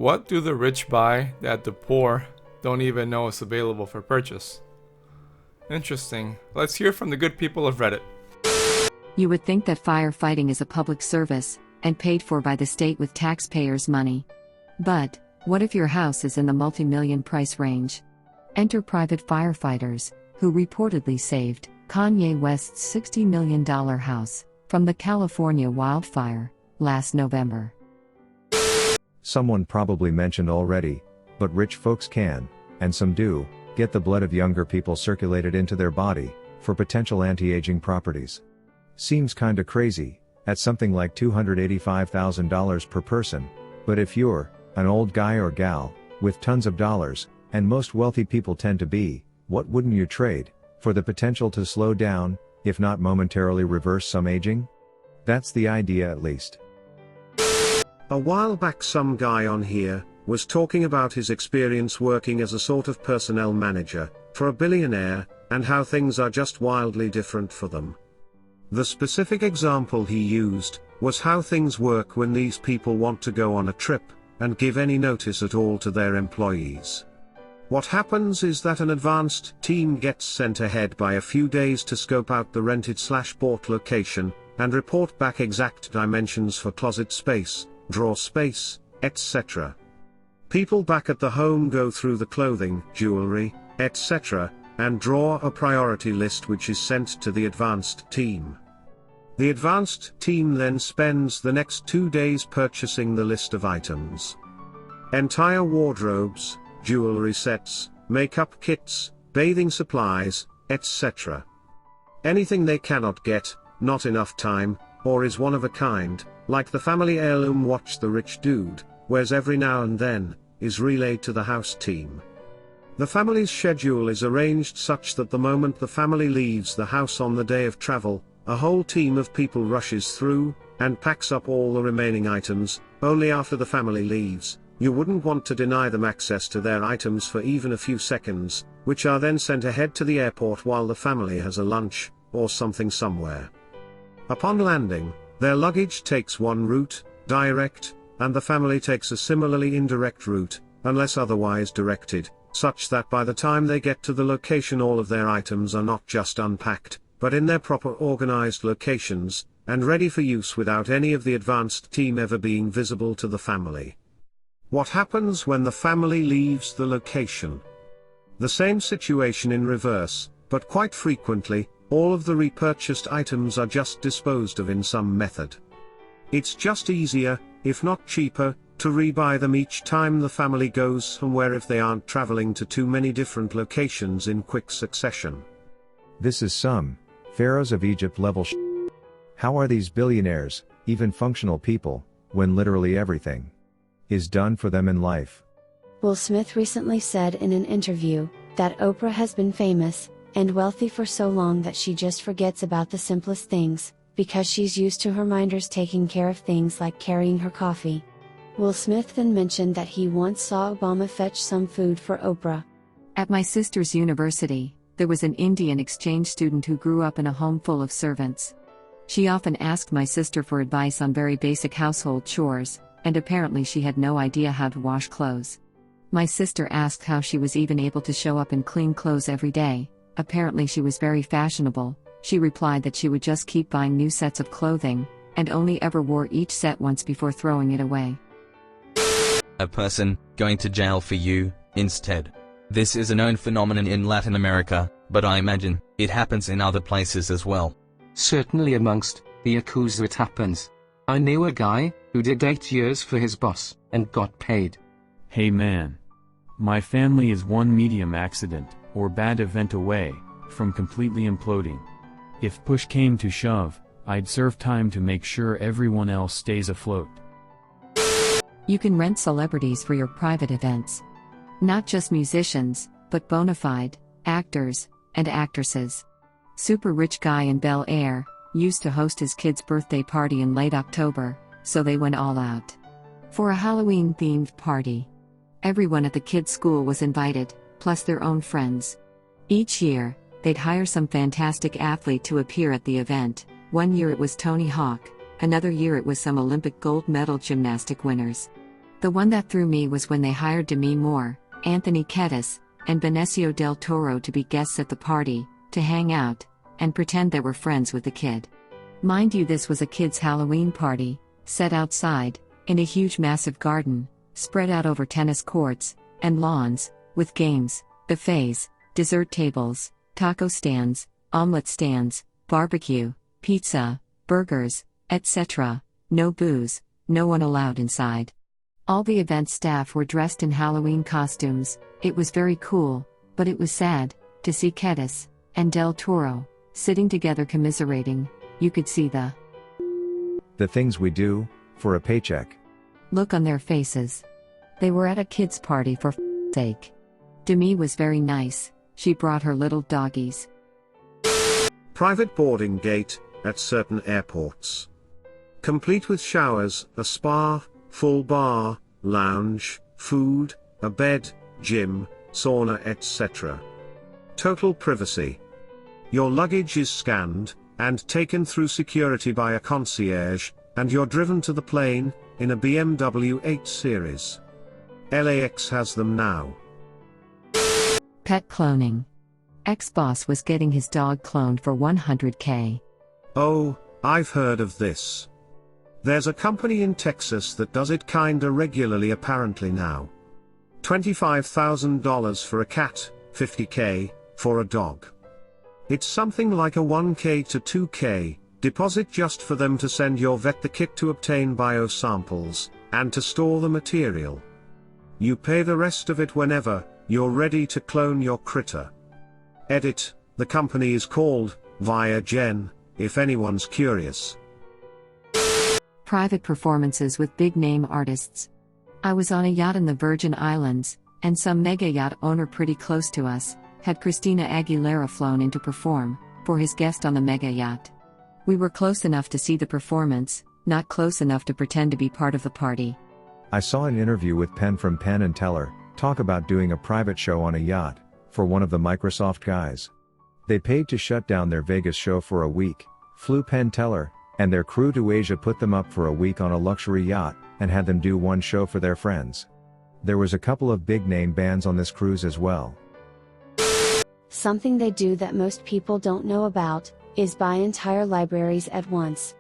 What do the rich buy that the poor don't even know is available for purchase? Interesting. Let's hear from the good people of Reddit. You would think that firefighting is a public service, and paid for by the state with taxpayers' money. But, what if your house is in the multi-million price range? Enter private firefighters, who reportedly saved Kanye West's $60 million house from the California wildfire last November. Someone probably mentioned already, but rich folks can, and some do, get the blood of younger people circulated into their body, for potential anti-aging properties. Seems kinda crazy, at something like $285,000 per person, but if you're an old guy or gal, with tons of dollars, and most wealthy people tend to be, what wouldn't you trade, for the potential to slow down, if not momentarily reverse some aging? That's the idea at least. A while back some guy on here was talking about his experience working as a sort of personnel manager for a billionaire, and how things are just wildly different for them. The specific example he used was how things work when these people want to go on a trip and give any notice at all to their employees. What happens is that an advanced team gets sent ahead by a few days to scope out the rented/bought location and report back exact dimensions for closet space, drawer space, etc. People back at the home go through the clothing, jewelry, etc., and draw a priority list which is sent to the advanced team. The advanced team then spends the next 2 days purchasing the list of items. Entire wardrobes, jewelry sets, makeup kits, bathing supplies, etc. Anything they cannot get, not enough time, or is one of a kind, like the family heirloom watch the rich dude wears every now and then, is relayed to the house team. The family's schedule is arranged such that the moment the family leaves the house on the day of travel, a whole team of people rushes through, and packs up all the remaining items. Only after the family leaves, you wouldn't want to deny them access to their items for even a few seconds, which are then sent ahead to the airport while the family has a lunch, or something somewhere. Upon landing, their luggage takes one route, direct, and the family takes a similarly indirect route, unless otherwise directed, such that by the time they get to the location all of their items are not just unpacked, but in their proper organized locations, and ready for use without any of the advanced team ever being visible to the family. What happens when the family leaves the location? The same situation in reverse, but quite frequently, all of the repurchased items are just disposed of in some method. It's just easier, if not cheaper, to rebuy them each time the family goes somewhere if they aren't traveling to too many different locations in quick succession. This is some pharaohs of Egypt level How are these billionaires, even functional people, when literally everything is done for them in life? Will Smith recently said in an interview that Oprah has been famous and wealthy for so long that she just forgets about the simplest things, because she's used to her minders taking care of things like carrying her coffee. Will Smith then mentioned that he once saw Obama fetch some food for Oprah. At my sister's university, there was an Indian exchange student who grew up in a home full of servants. She often asked my sister for advice on very basic household chores, and apparently she had no idea how to wash clothes. My sister asked how she was even able to show up in clean clothes every day. Apparently she was very fashionable. She replied that she would just keep buying new sets of clothing, and only ever wore each set once before throwing it away. A person going to jail for you, instead. This is a known phenomenon in Latin America, but I imagine it happens in other places as well. Certainly amongst the Yakuza it happens. I knew a guy who did 8 years for his boss and got paid. Hey man. My family is one medium accident or bad event away from completely imploding. If push came to shove, I'd serve time to make sure everyone else stays afloat. You can rent celebrities for your private events. Not just musicians, but bona fide actors and actresses. Super rich guy in Bel Air used to host his kid's birthday party in late October, so they went all out for a Halloween-themed party. Everyone at the kids' school was invited, plus their own friends. Each year, they'd hire some fantastic athlete to appear at the event. One year it was Tony Hawk, another year it was some Olympic gold medal gymnastic winners. The one that threw me was when they hired Demi Moore, Anthony Kiedis, and Benicio del Toro to be guests at the party, to hang out, and pretend they were friends with the kid. Mind you, this was a kid's Halloween party, set outside, in a huge massive garden, spread out over tennis courts, and lawns, with games, buffets, dessert tables, taco stands, omelet stands, barbecue, pizza, burgers, etc. No booze, no one allowed inside. All the event staff were dressed in Halloween costumes. It was very cool, but it was sad to see Kiedis and Del Toro sitting together commiserating. You could see the things we do for a paycheck. look on their faces. They were at a kid's party for sake. Demi was very nice. She brought her little doggies. Private boarding gate at certain airports. Complete with showers, a spa, full bar, lounge, food, a bed, gym, sauna, etc. Total privacy. Your luggage is scanned and taken through security by a concierge, and you're driven to the plane in a BMW 8 Series. LAX has them now. Pet cloning. Ex-boss was getting his dog cloned for $100K. Oh, I've heard of this. There's a company in Texas that does it kinda regularly apparently now. $25,000 for a cat, $50K for a dog. It's something like a $1K to $2K deposit just for them to send your vet the kit to obtain biosamples, and to store the material. You pay the rest of it whenever you're ready to clone your critter. Edit, the company is called ViaGen, if anyone's curious. Private performances with big-name artists. I was on a yacht in the Virgin Islands, and some mega yacht owner pretty close to us had Christina Aguilera flown in to perform for his guest on the mega yacht. We were close enough to see the performance, not close enough to pretend to be part of the party. I saw an interview with Penn from Penn & Teller talk about doing a private show on a yacht for one of the Microsoft guys. They paid to shut down their Vegas show for a week, flew Penn Teller and their crew to Asia, put them up for a week on a luxury yacht, and had them do one show for their friends. There was a couple of big name bands on this cruise as well. Something they do that most people don't know about is buy entire libraries at once.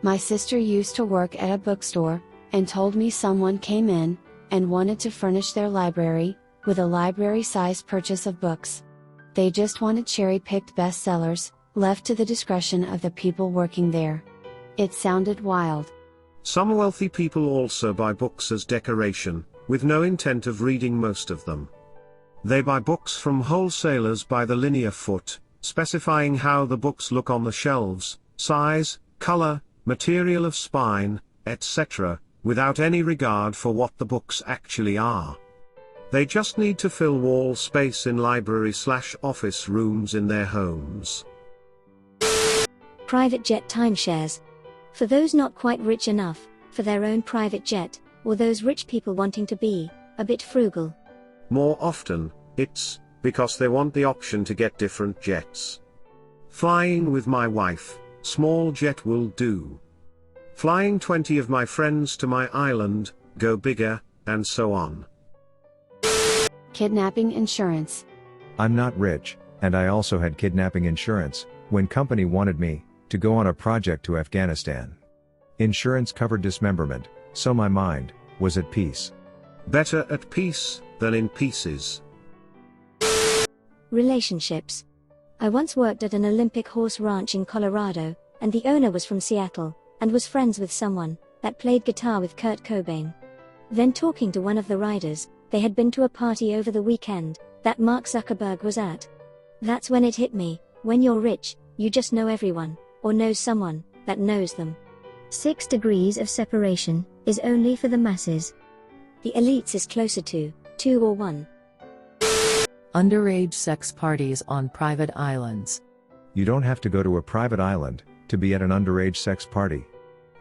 My sister used to work at a bookstore and told me someone came in and wanted to furnish their library with a library-sized purchase of books. They just wanted cherry-picked bestsellers, left to the discretion of the people working there. It sounded wild. Some wealthy people also buy books as decoration, with no intent of reading most of them. They buy books from wholesalers by the linear foot, specifying how the books look on the shelves, size, color, material of spine, etc., without any regard for what the books actually are. They just need to fill wall space in library/office rooms in their homes. Private jet timeshares. For those not quite rich enough for their own private jet, or those rich people wanting to be a bit frugal. More often, it's because they want the option to get different jets. Flying with my wife, small jet will do. Flying 20 of my friends to my island, go bigger, and so on. Kidnapping insurance. I'm not rich, and I also had kidnapping insurance when company wanted me to go on a project to Afghanistan. Insurance covered dismemberment, so my mind was at peace. Better at peace than in pieces. Relationships. I once worked at an Olympic horse ranch in Colorado, and the owner was from Seattle, and was friends with someone that played guitar with Kurt Cobain. Then talking to one of the riders, they had been to a party over the weekend that Mark Zuckerberg was at. That's when it hit me: when you're rich, you just know everyone, or know someone that knows them. 6 degrees of separation is only for the masses. The elites is closer to 2 or 1. Underage sex parties on private islands. You don't have to go to a private island to be at an underage sex party.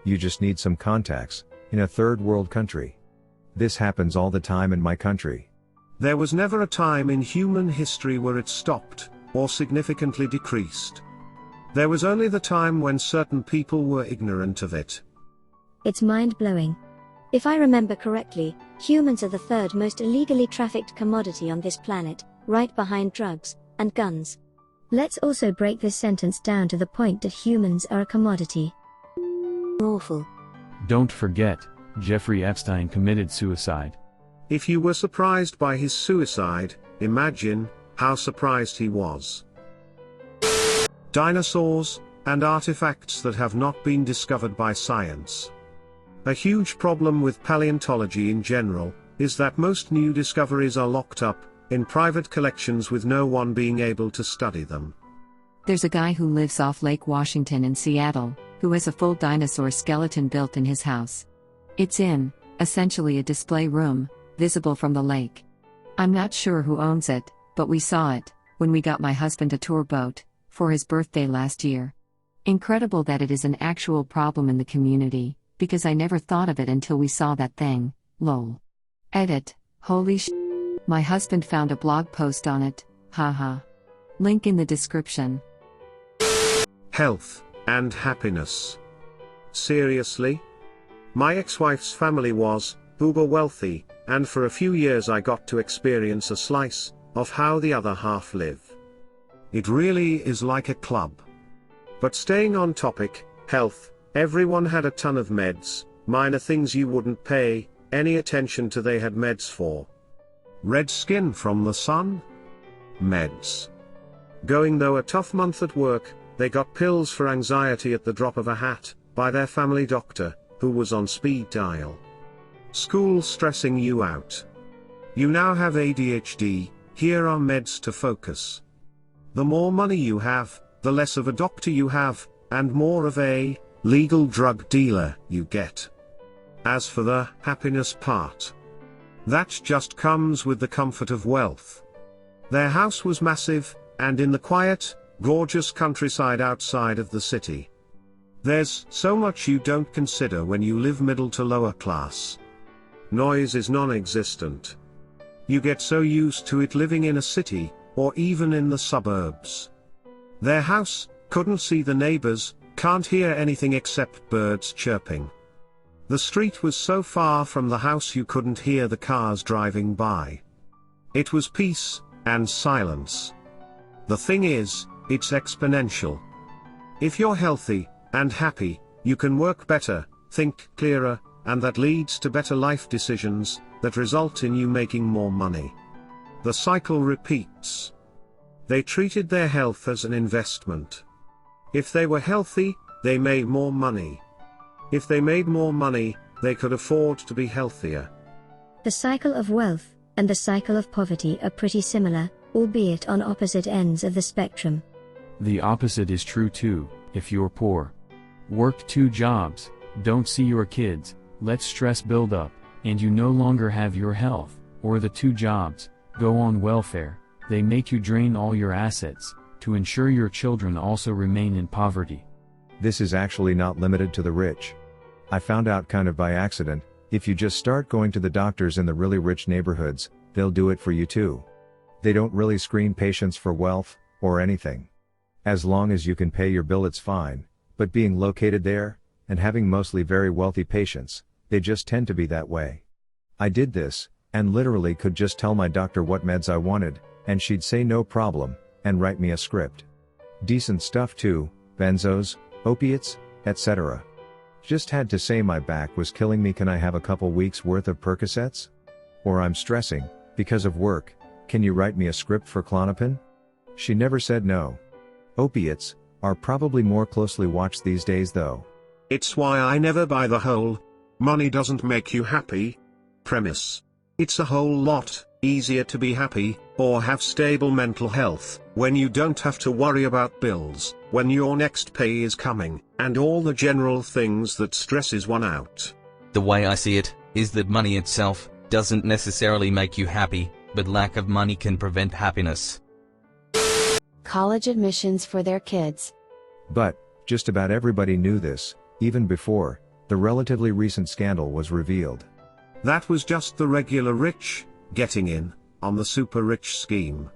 You just need some contacts in a third world country. This happens all the time in my country. There was never a time in human history where it stopped, or significantly decreased. There was only the time when certain people were ignorant of it. It's mind-blowing. If I remember correctly, humans are the third most illegally trafficked commodity on this planet, right behind drugs and guns. Let's also break this sentence down to the point that humans are a commodity. Awful. Don't forget, Jeffrey Epstein committed suicide. If you were surprised by his suicide, imagine how surprised he was. Dinosaurs and artifacts that have not been discovered by science. A huge problem with paleontology in general is that most new discoveries are locked up in private collections with no one being able to study them. There's a guy who lives off Lake Washington in Seattle, who has a full dinosaur skeleton built in his house. It's in, essentially, a display room, visible from the lake. I'm not sure who owns it, but we saw it when we got my husband a tour boat for his birthday last year. Incredible that it is an actual problem in the community, because I never thought of it until we saw that thing, lol. Edit, holy sh*. My husband found a blog post on it, haha. Link in the description. Health and happiness. Seriously? My ex-wife's family was uber wealthy, and for a few years I got to experience a slice of how the other half live. It really is like a club. But staying on topic, health, everyone had a ton of meds, minor things you wouldn't pay any attention to, they had meds for. Red skin from the sun? Meds. Going though a tough month at work, they got pills for anxiety at the drop of a hat, by their family doctor, who was on speed dial. School stressing you out. You now have ADHD, here are meds to focus. The more money you have, the less of a doctor you have, and more of a legal drug dealer you get. As for the happiness part, that just comes with the comfort of wealth. Their house was massive, and in the quiet, gorgeous countryside outside of the city. There's so much you don't consider when you live middle to lower class. Noise is non-existent. You get so used to it living in a city, or even in the suburbs. Their house, couldn't see the neighbors, can't hear anything except birds chirping. The street was so far from the house you couldn't hear the cars driving by. It was peace and silence. The thing is, it's exponential. If you're healthy and happy, you can work better, think clearer, and that leads to better life decisions that result in you making more money. The cycle repeats. They treated their health as an investment. If they were healthy, they made more money. If they made more money, they could afford to be healthier. The cycle of wealth and the cycle of poverty are pretty similar, albeit on opposite ends of the spectrum. The opposite is true too, if you're poor. Work 2 jobs, don't see your kids, let stress build up, and you no longer have your health, or the 2 jobs, go on welfare, they make you drain all your assets, to ensure your children also remain in poverty. This is actually not limited to the rich. I found out kind of by accident, if you just start going to the doctors in the really rich neighborhoods, they'll do it for you too. They don't really screen patients for wealth, or anything. As long as you can pay your bill it's fine, but being located there, and having mostly very wealthy patients, they just tend to be that way. I did this, and literally could just tell my doctor what meds I wanted, and she'd say no problem, and write me a script. Decent stuff too, benzos, opiates, etc. Just had to say my back was killing me, can I have a couple weeks worth of Percocets? Or I'm stressing, because of work, can you write me a script for Klonopin? She never said no. Opiates are probably more closely watched these days though. It's why I never buy the whole money doesn't make you happy premise. It's a whole lot easier to be happy, or have stable mental health, when you don't have to worry about bills, when your next pay is coming, and all the general things that stresses one out. The way I see it, is that money itself doesn't necessarily make you happy, but lack of money can prevent happiness. College admissions for their kids. But, just about everybody knew this, even before the relatively recent scandal was revealed. That was just the regular rich getting in on the super rich scheme.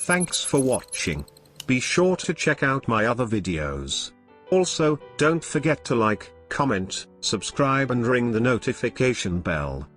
Thanks for watching. Be sure to check out my other videos. Also, don't forget to like, comment, subscribe and ring the notification bell.